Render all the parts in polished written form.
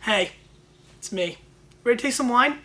Hey, it's me. Ready to taste some wine?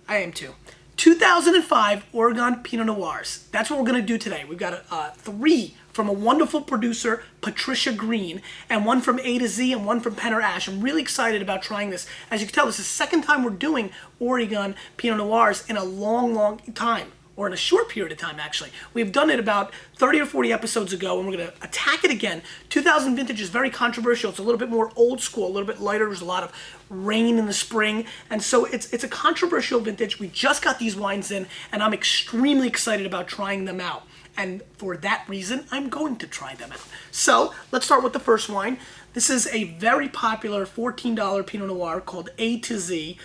I am too. 2005 Oregon Pinot Noirs. That's what we're going to do today. We've got three from a wonderful producer, Patricia Green, and one from A to Z and one from Penner Ash. I'm really excited about trying this. As you can tell, this is the second time we're doing Oregon Pinot Noirs in a long time. Or in a short period of time, actually. We've done it about 30 or 40 episodes ago, and we're going to attack it again. 2000 vintage is very controversial. It's a little bit more old school, a little bit lighter. There's a lot of rain in the spring, and so it's a controversial vintage. We just got these wines in, and I'm extremely excited about trying them out. And for that reason, I'm going to try them out. So let's start with the first wine. This is a very popular $14 Pinot Noir called A to Z.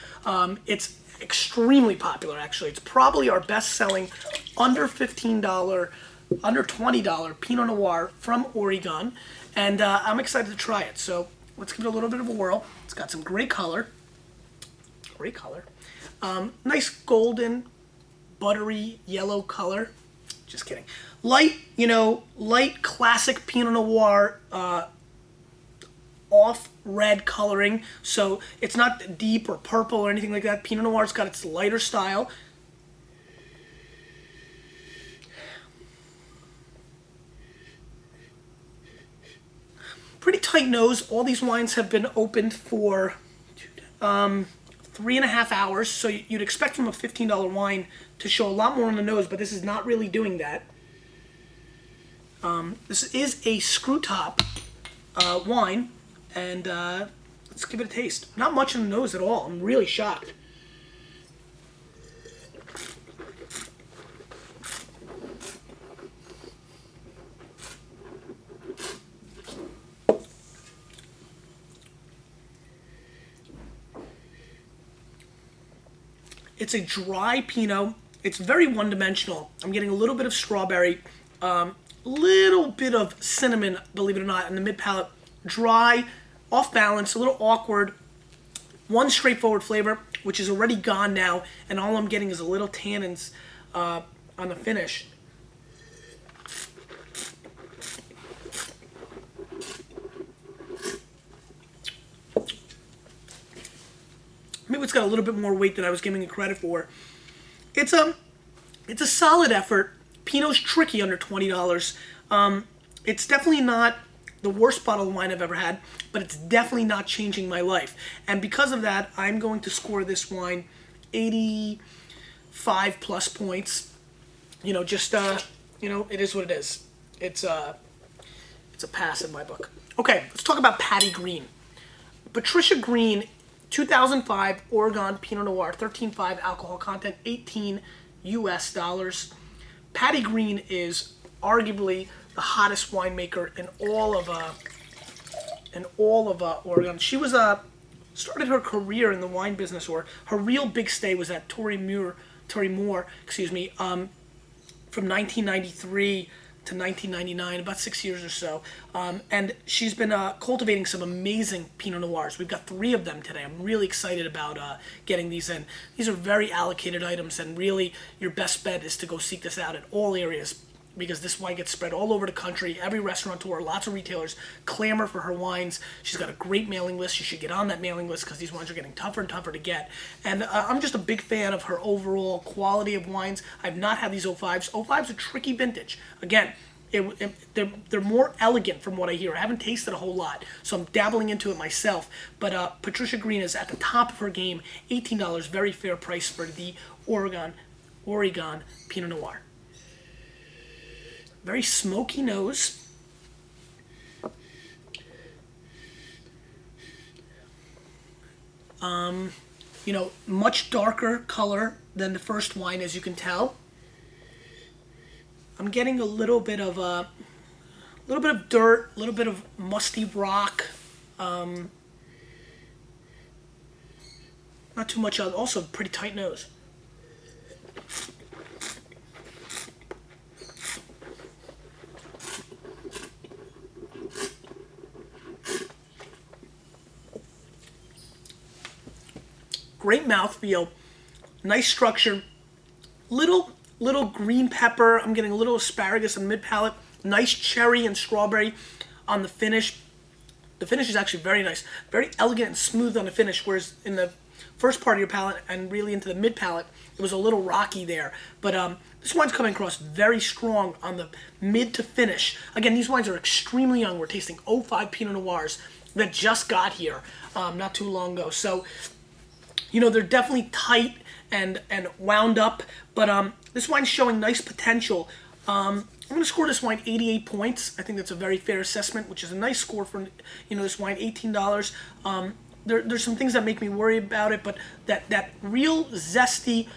It's extremely popular, actually. It's probably our best-selling under $15, under $20 Pinot Noir from Oregon, and I'm excited to try it. So let's give it a little bit of a whirl. It's got some great color. Great color. Nice golden, buttery yellow color. Just kidding. Light, light classic Pinot Noir, off red coloring, so it's not deep or purple or anything like that. Pinot Noir's got its lighter style. Pretty tight nose. All these wines have been opened for 3.5 hours, so you'd expect from a $15 wine to show a lot more on the nose, but this is not really doing that. This is a screw top wine. And let's give it a taste. Not much on the nose at all. I'm really shocked. It's a dry Pinot. It's very one-dimensional. I'm getting a little bit of strawberry, little bit of cinnamon, believe it or not, in the mid-palate. Dry, off balance, a little awkward. One straightforward flavor, which is already gone now, and all I'm getting is a little tannins on the finish. Maybe it's got a little bit more weight than I was giving it credit for. It's a solid effort. Pinot's tricky under $20. It's definitely not the worst bottle of wine I've ever had, but it's definitely not changing my life. And because of that, I'm going to score this wine 85 plus points. It is what it is. It's a pass in my book. Okay, let's talk about Patty Green. Patricia Green, 2005 Oregon Pinot Noir, 13.5 alcohol content, 18 US dollars. Patty Green is arguably the hottest winemaker in all of Oregon. She was started her career in the wine business, or her real big stay was at Tory Moore, from 1993 to 1999, about 6 years or so. And she's been cultivating some amazing Pinot Noirs. We've got 3 of them today. I'm really excited about getting these in. These are very allocated items, and really your best bet is to go seek this out in all areas, because this wine gets spread all over the country. Every restaurateur, lots of retailers clamor for her wines. She's got a great mailing list. You should get on that mailing list because these wines are getting tougher and tougher to get. And I'm just a big fan of her overall quality of wines. I've not had these 05s. 05's a tricky vintage. Again, they're more elegant from what I hear. I haven't tasted a whole lot, so I'm dabbling into it myself. But Patricia Green is at the top of her game. $18, very fair price for the Oregon Pinot Noir. Very smoky nose. Much darker color than the first wine, as you can tell. I'm getting a little bit of dirt, a little bit of musty rock. Not too much. Also, pretty tight nose. Great mouthfeel, nice structure, little green pepper. I'm getting a little asparagus on mid palate. Nice cherry and strawberry on the finish. The finish is actually very nice, very elegant and smooth on the finish, whereas in the first part of your palate and really into the mid palate, it was a little rocky there. But this wine's coming across very strong on the mid to finish. Again, these wines are extremely young. We're tasting 05 Pinot Noirs that just got here not too long ago. So, you know, they're definitely tight and wound up, but this wine's showing nice potential. I'm going to score this wine 88 points. I think that's a very fair assessment, which is a nice score for, you know, this wine, $18. There's some things that make me worry about it, but that real zesty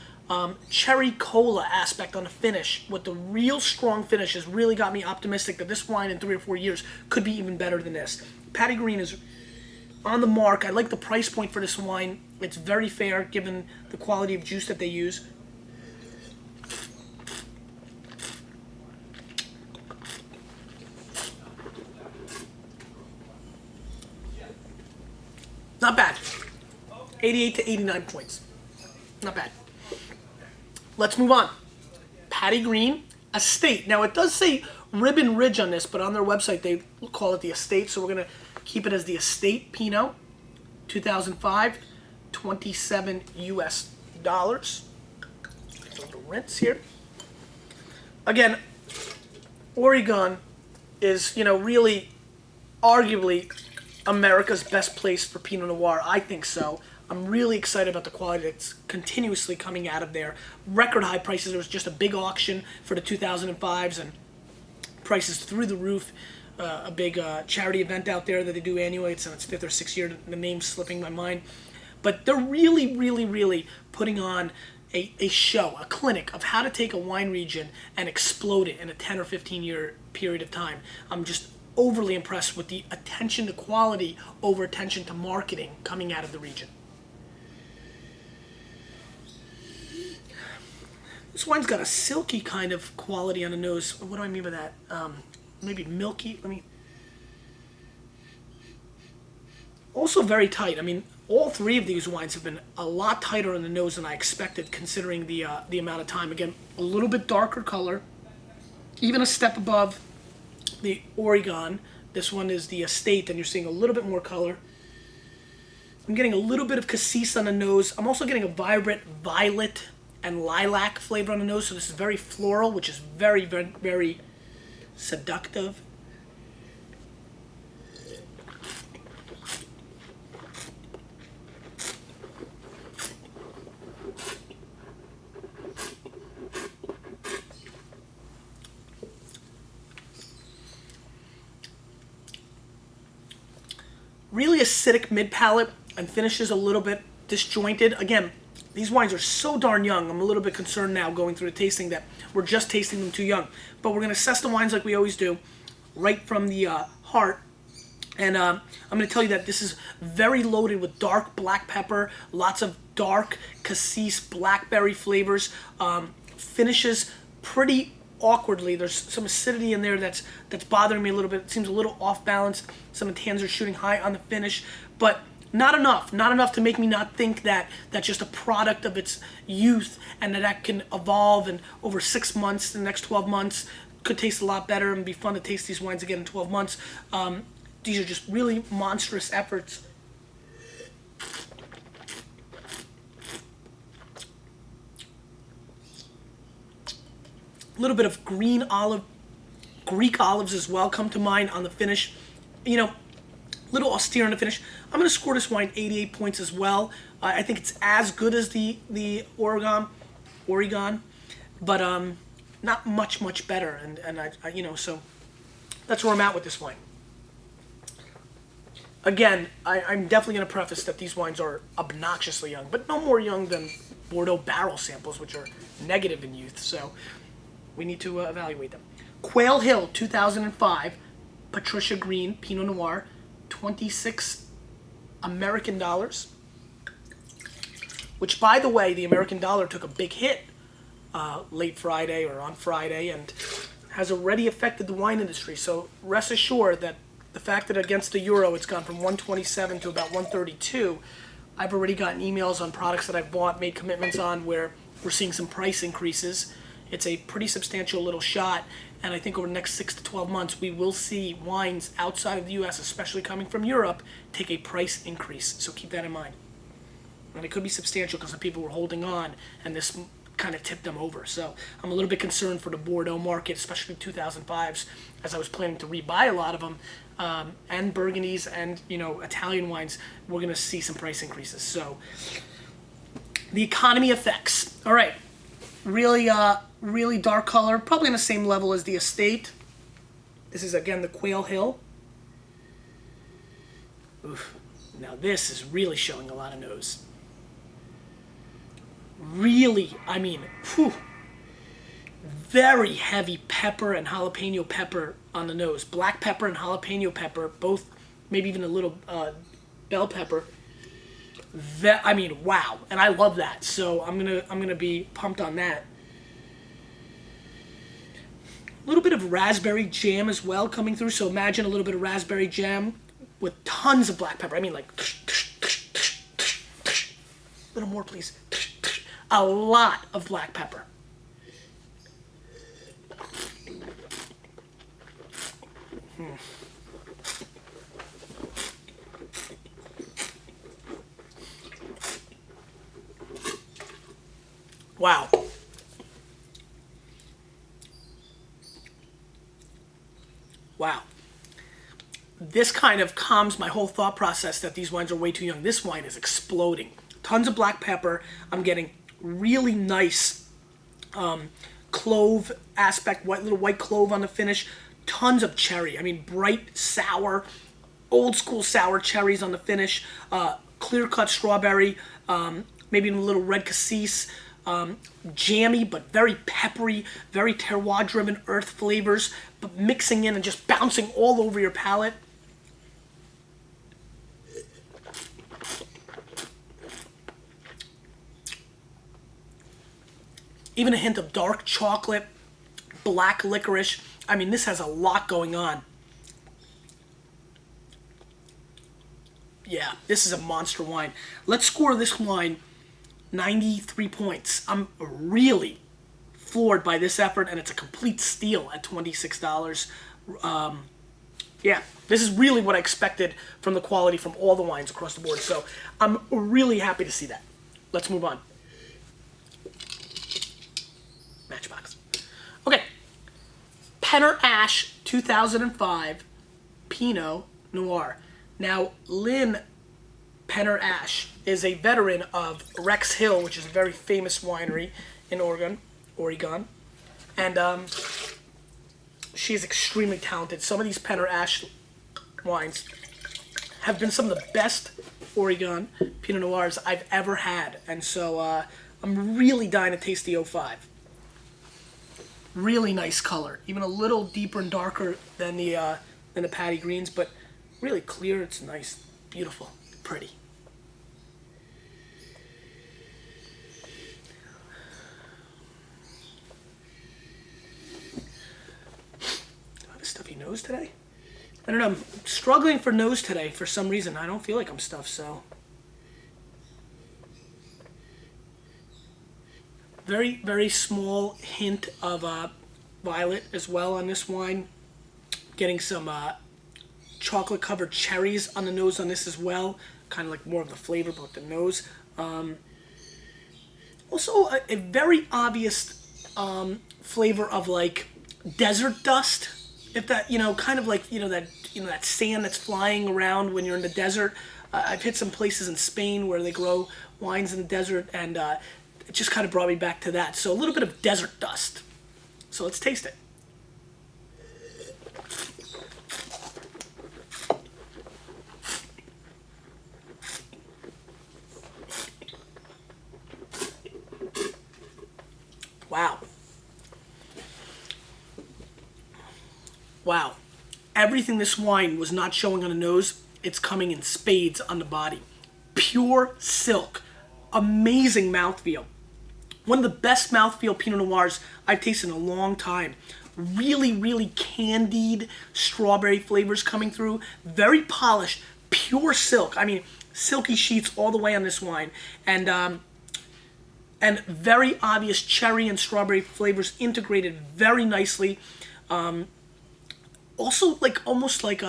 cherry cola aspect on the finish with the real strong finish has really got me optimistic that this wine in 3 or 4 years could be even better than this. Patty Green is on the mark. I like the price point for this wine. It's very fair given the quality of juice that they use. Not bad. 88 to 89 points. Not bad. Let's move on. Patty Green Estate. Now it does say Ribbon Ridge on this, but on their website they call it the Estate, so we're going to keep it as the Estate Pinot. 2005, $27 US. A little rinse here. Again, Oregon is, you know, really arguably America's best place for Pinot Noir. I think so. I'm really excited about the quality that's continuously coming out of there. Record high prices. There was just a big auction for the 2005s and prices through the roof. A big charity event out there that they do annually. It's in its 5th or 6th year. The name's slipping my mind. But they're really putting on a show, a clinic of how to take a wine region and explode it in a 10 or 15 year period of time. I'm just overly impressed with the attention to quality over attention to marketing coming out of the region. This wine's got a silky kind of quality on the nose. What do I mean by that? Maybe milky. Also very tight. I mean, all 3 of these wines have been a lot tighter on the nose than I expected, considering the amount of time. Again, a little bit darker color, even a step above the Oregon. This one is the Estate, and you're seeing a little bit more color. I'm getting a little bit of cassis on the nose. I'm also getting a vibrant violet and lilac flavor on the nose, so this is very floral, which is very seductive. Really acidic mid-palate and finishes a little bit disjointed. Again, these wines are so darn young. I'm a little bit concerned now going through the tasting that we're just tasting them too young. But we're going to assess the wines like we always do, right from the heart. And I'm going to tell you that this is very loaded with dark black pepper, lots of dark cassis blackberry flavors, finishes pretty awkwardly. There's some acidity in there that's bothering me a little bit. It seems a little off balance. Some of the tannins are shooting high on the finish, but not enough to make me not think that that's just a product of its youth and that can evolve, and over 6 months, the next 12 months could taste a lot better and be fun to taste these wines again in 12 months. These are just really monstrous efforts. A little bit of green olive, Greek olives as well come to mind on the finish. You know, a little austere on the finish. I'm going to score this wine 88 points as well. I think it's as good as the Oregon, but not much better. And I you know, so that's where I'm at with this wine. Again, I'm definitely going to preface that these wines are obnoxiously young, but no more young than Bordeaux barrel samples, which are negative in youth. So we need to evaluate them. Quail Hill, 2005, Patricia Green, Pinot Noir, 26 American dollars. Which, by the way, the American dollar took a big hit late Friday or on Friday and has already affected the wine industry. So rest assured that the fact that against the euro it's gone from 127 to about 132, I've already gotten emails on products that I've bought, made commitments on, where we're seeing some price increases. It's a pretty substantial little shot, and I think over the next 6 to 12 months, we will see wines outside of the U.S., especially coming from Europe, take a price increase. So keep that in mind. And it could be substantial because the people were holding on, and this kind of tipped them over. So I'm a little bit concerned for the Bordeaux market, especially 2005s, as I was planning to rebuy a lot of them, and Burgundies and Italian wines. We're going to see some price increases. So the economy effects. All right, really dark color, probably on the same level as the Estate. This is again the Quail Hill. Oof. Now this is really showing a lot of nose. Really, I mean, whew, very heavy pepper and jalapeno pepper on the nose. Black pepper and jalapeno pepper, both, maybe even a little bell pepper. I mean, wow, and I love that. So I'm gonna be pumped on that. A little bit of raspberry jam as well coming through. So imagine a little bit of raspberry jam with tons of black pepper. I mean, like, a little more, please. A lot of black pepper. Wow. Wow. This kind of calms my whole thought process that these wines are way too young. This wine is exploding. Tons of black pepper. I'm getting really nice clove aspect, little white clove on the finish. Tons of cherry. I mean, bright, sour, old school sour cherries on the finish. Clear cut strawberry, maybe even a little red cassis. Jammy, but very peppery, very terroir driven earth flavors, but mixing in and just bouncing all over your palate. Even a hint of dark chocolate, black licorice. I mean, this has a lot going on. Yeah, this is a monster wine. Let's score this wine 93 points. I'm really floored by this effort, and it's a complete steal at $26. Yeah, this is really what I expected from the quality from all the wines across the board. So I'm really happy to see that. Let's move on. Matchbox. Okay. Penner Ash 2005 Pinot Noir. Now, Lynn Penner Ash is a veteran of Rex Hill, which is a very famous winery in Oregon. And she is extremely talented. Some of these Penner Ash wines have been some of the best Oregon Pinot Noirs I've ever had. And so I'm really dying to taste the 05. Really nice color. Even a little deeper and darker than the Patty Greens, but really clear. It's nice, beautiful, pretty. Do I have a stuffy nose today? I don't know. I'm struggling for nose today for some reason. I don't feel like I'm stuffed, so. Very, very small hint of violet as well on this wine. Getting some chocolate-covered cherries on the nose on this as well. Kind of like more of the flavor, but the nose. Also, a very obvious flavor of like desert dust. If that, kind of like, that sand that's flying around when you're in the desert. I've hit some places in Spain where they grow wines in the desert, and it just kind of brought me back to that. So a little bit of desert dust. So let's taste it. Wow. Wow. Everything this wine was not showing on the nose, it's coming in spades on the body. Pure silk. Amazing mouthfeel. One of the best mouthfeel Pinot Noirs I've tasted in a long time. Really, really candied strawberry flavors coming through. Very polished, pure silk. I mean, silky sheets all the way on this wine. And and very obvious cherry and strawberry flavors integrated very nicely. Also, like almost like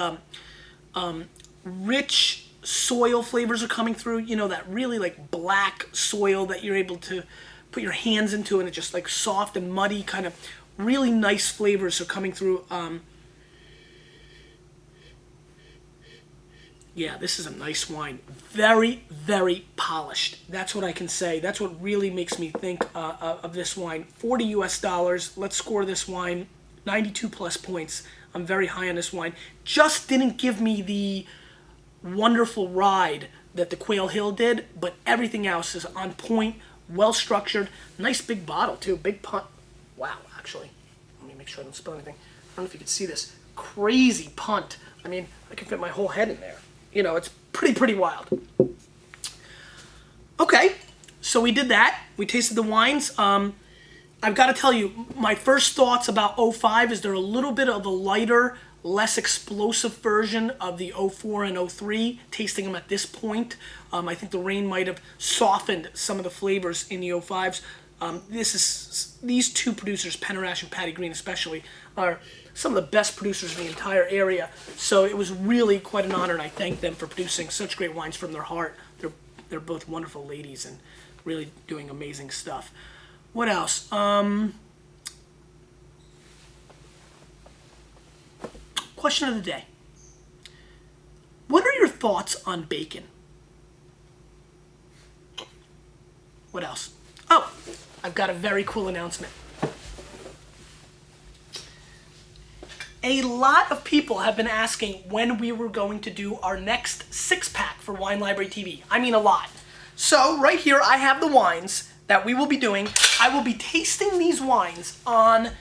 rich soil flavors are coming through. You know, that really like black soil that you're able to put your hands into, and it's just like soft and muddy, kind of really nice flavors are coming through. Yeah, this is a nice wine. Very, very polished. That's what I can say. That's what really makes me think of this wine. $40 US. Let's score this wine 92 plus points. I'm very high on this wine. Just didn't give me the wonderful ride that the Quail Hill did, but everything else is on point, well structured. Nice big bottle too. Big punt. Wow, actually. Let me make sure I don't spill anything. I don't know if you can see this. Crazy punt. I mean, I can fit my whole head in there. You know, it's pretty wild. Okay, so we did that. We tasted the wines. I've got to tell you, my first thoughts about 05 is they're a little bit of a lighter, less explosive version of the 04 and 03, tasting them at this point. I think the rain might have softened some of the flavors in the 05s. These two producers, Penarash and Patty Green especially, are some of the best producers in the entire area. So it was really quite an honor, and I thank them for producing such great wines from their heart. They're both wonderful ladies and really doing amazing stuff. What else? Question of the day. What are your thoughts on bacon? What else? Oh, I've got a very cool announcement. A lot of people have been asking when we were going to do our next 6-pack for Wine Library TV. I mean, a lot. So right here I have the wines that we will be doing. I will be tasting these wines on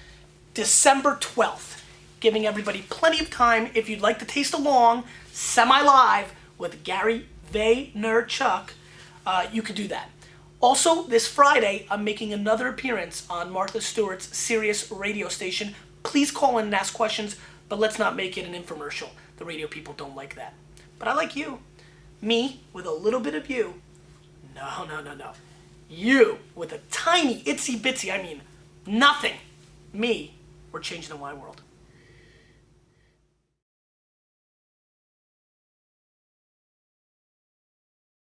December 12th, giving everybody plenty of time. If you'd like to taste along, semi-live with Gary Vaynerchuk, you could do that. Also, this Friday, I'm making another appearance on Martha Stewart's Sirius radio station. Please call in and ask questions, but let's not make it an infomercial. The radio people don't like that. But I like you. Me with a little bit of you. No. You with a tiny, itsy bitsy, I mean, nothing. Me, we're changing the wine world.